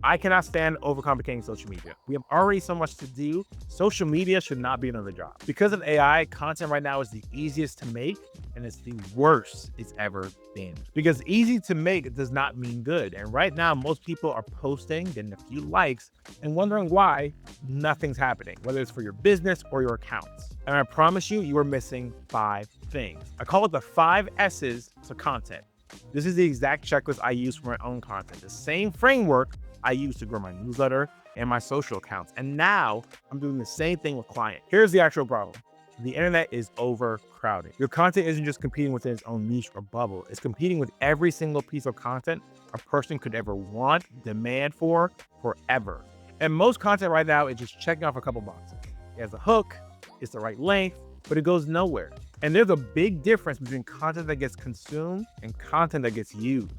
I cannot stand overcomplicating social media. We have already so much to do. Social media should not be another job. Because of AI, content right now is the easiest to make and it's the worst it's ever been. Because easy to make does not mean good. And right now, most people are posting, getting a few likes, and wondering why nothing's happening, whether it's for your business or your accounts. And I promise you, you are missing 5 things. I call it the 5 S's to content. This is the exact checklist I use for my own content. The same framework I use to grow my newsletter and my social accounts. And now I'm doing the same thing with clients. Here's the actual problem. The internet is overcrowded. Your content isn't just competing within its own niche or bubble. It's competing with every single piece of content a person could ever want, demand for, forever. And most content right now is just checking off a couple boxes. It has a hook, it's the right length, but it goes nowhere. And there's a big difference between content that gets consumed and content that gets used.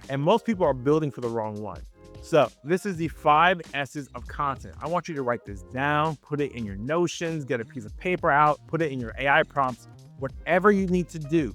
And most people are building for the wrong one. So this is the 5 S's of content. I want you to write this down, put it in your Notions, get a piece of paper out, put it in your AI prompts, whatever you need to do,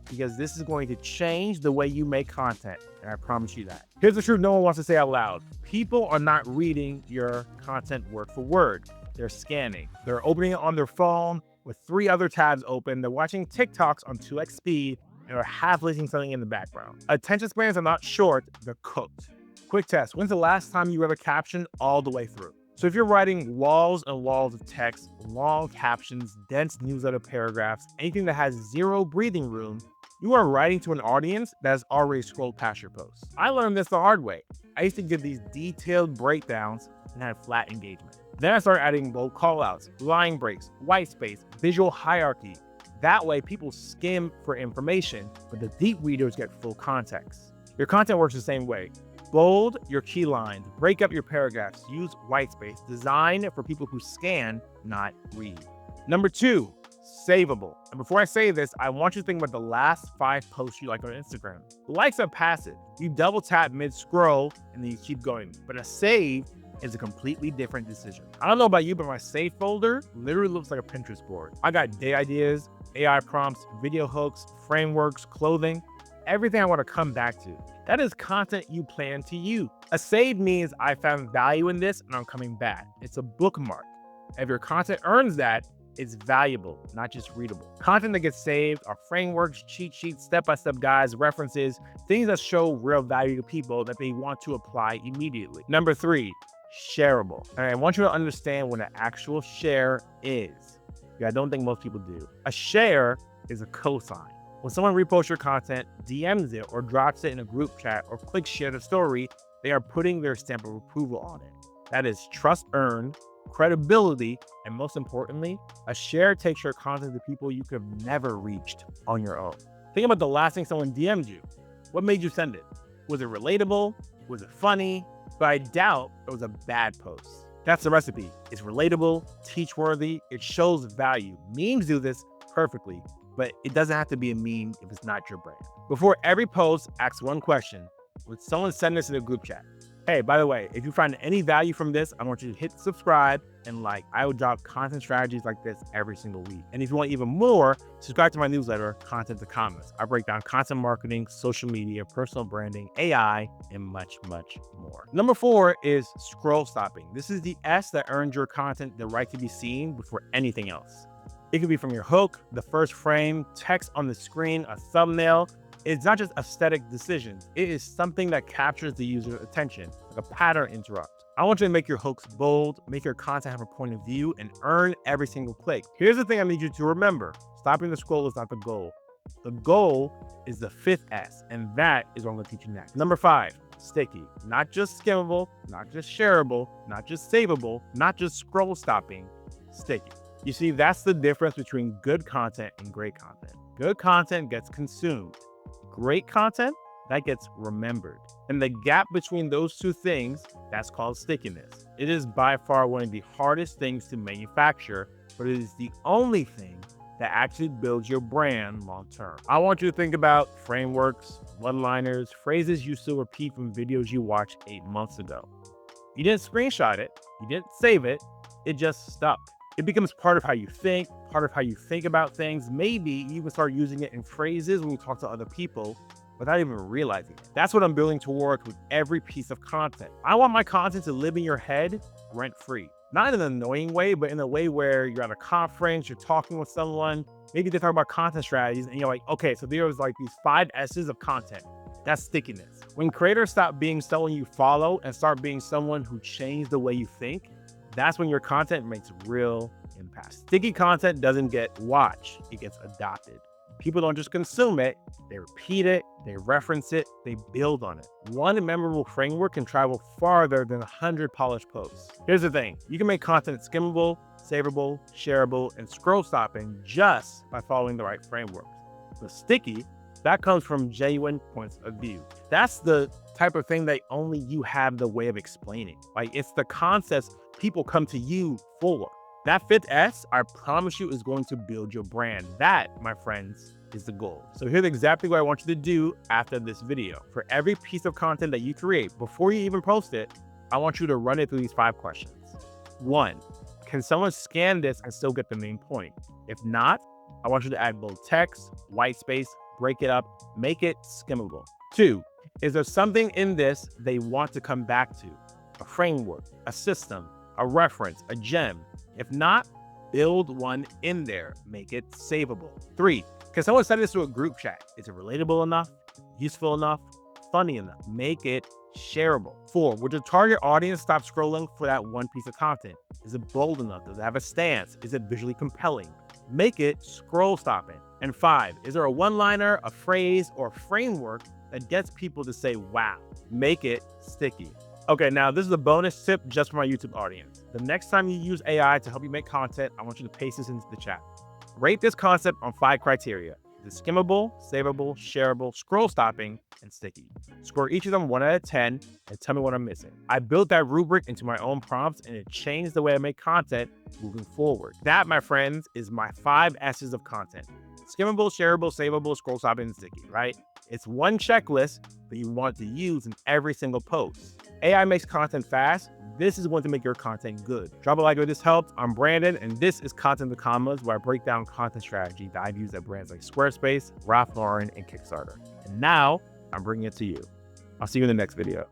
because this is going to change the way you make content. And I promise you that. Here's the truth no one wants to say out loud. People are not reading your content word for word. They're scanning. They're opening it on their phone with 3 other tabs open. They're watching TikToks on 2x speed and are half listening to something in the background. Attention spans are not short, they're cooked. Quick test. When's the last time you read a caption all the way through? So if you're writing walls and walls of text, long captions, dense newsletter paragraphs, anything that has 0 breathing room, you are writing to an audience that has already scrolled past your posts. I learned this the hard way. I used to give these detailed breakdowns and had flat engagement. Then I started adding bold callouts, line breaks, white space, visual hierarchy. That way people skim for information, but the deep readers get full context. Your content works the same way. Bold your key lines, break up your paragraphs, use white space, design for people who scan, not read. Number 2, savable. And before I say this, I want you to think about the last 5 posts you like on Instagram. Likes are passive. You double tap mid-scroll and then you keep going. But a save is a completely different decision. I don't know about you, but my save folder literally looks like a Pinterest board. I got day ideas, AI prompts, video hooks, frameworks, clothing, everything I want to come back to. That is content you plan to use. A save means I found value in this and I'm coming back. It's a bookmark. If your content earns that, it's valuable, not just readable. Content that gets saved are frameworks, cheat sheets, step-by-step guides, references, things that show real value to people that they want to apply immediately. Number 3, shareable. And I want you to understand what an actual share is. I don't think most people do. A share is a cosign. When someone reposts your content, DMs it, or drops it in a group chat, or clicks share the story, they are putting their stamp of approval on it. That is trust earned, credibility, and most importantly, a share takes your content to people you could have never reached on your own. Think about the last thing someone DM'd you. What made you send it? Was it relatable? Was it funny? But I doubt it was a bad post. That's the recipe. It's relatable, teach-worthy, it shows value. Memes do this perfectly, but it doesn't have to be a meme if it's not your brand. Before every post, ask one question. Would someone send this in a group chat? Hey, by the way, if you find any value from this, I want you to hit subscribe and like. I will drop content strategies like this every single week. And if you want even more, subscribe to my newsletter, Content to Commerce. I break down content marketing, social media, personal branding, AI, and much, much more. Number 4 is scroll stopping. This is the S that earns your content the right to be seen before anything else. It could be from your hook, the first frame, text on the screen, a thumbnail. It's not just aesthetic decisions. It is something that captures the user's attention, like a pattern interrupt. I want you to make your hooks bold, make your content have a point of view, and earn every single click. Here's the thing I need you to remember. Stopping the scroll is not the goal. The goal is the 5th S, and that is what I'm going to teach you next. Number 5, sticky. Not just skimmable, not just shareable, not just savable, not just scroll stopping, sticky. You see, that's the difference between good content and great content. Good content gets consumed. Great content, that gets remembered. And the gap between those 2 things, that's called stickiness. It is by far one of the hardest things to manufacture, but it is the only thing that actually builds your brand long term. I want you to think about frameworks, one-liners, phrases you still repeat from videos you watched 8 months ago. You didn't screenshot it, you didn't save it, it just stuck. It becomes part of how you think, part of how you think about things. Maybe you even start using it in phrases when you talk to other people. without even realizing it. That's what I'm building towards with every piece of content. I want my content to live in your head rent-free. Not in an annoying way, but in a way where you're at a conference, you're talking with someone, maybe they're talking about content strategies, and you're like, okay, so there was like these 5 S's of content. That's stickiness. When creators stop being someone you follow and start being someone who changed the way you think, that's when your content makes real impact. Sticky content doesn't get watched, it gets adopted. People don't just consume it, they repeat it, they reference it, they build on it. One memorable framework can travel farther than 100 polished posts. Here's the thing, you can make content skimmable, savable, shareable, and scroll stopping just by following the right frameworks. The sticky, that comes from genuine points of view. That's the type of thing that only you have the way of explaining. Like, it's the concepts people come to you for. That 5th S, I promise you, is going to build your brand. That, my friends, is the goal. So here's exactly what I want you to do after this video. For every piece of content that you create, before you even post it, I want you to run it through these 5 questions. 1, can someone scan this and still get the main point? If not, I want you to add bold text, white space, break it up, make it skimmable. 2, is there something in this they want to come back to? A framework, a system, a reference, a gem. If not, build one in there, make it savable. 3, can someone send this to a group chat? Is it relatable enough, useful enough, funny enough? Make it shareable. 4, would your target audience stop scrolling for that one piece of content? Is it bold enough? Does it have a stance? Is it visually compelling? Make it scroll stopping. And 5, is there a one-liner, a phrase, or a framework that gets people to say, wow? Make it sticky. Okay, now this is a bonus tip just for my YouTube audience. The next time you use AI to help you make content, I want you to paste this into the chat. Rate this concept on 5 criteria. Is it skimmable, savable, shareable, scroll stopping, and sticky? Score each of them 1 out of 10 and tell me what I'm missing. I built that rubric into my own prompts and it changed the way I make content moving forward. That, my friends, is my 5 S's of content. Skimmable, shareable, savable, scroll stopping, and sticky, right? It's one checklist that you want to use in every single post. AI makes content fast. This is going to make your content good. Drop a like if this helped. I'm Brandon, and this is Content to Commas, where I break down content strategy that I've used at brands like Squarespace, Ralph Lauren, and Kickstarter. And now I'm bringing it to you. I'll see you in the next video.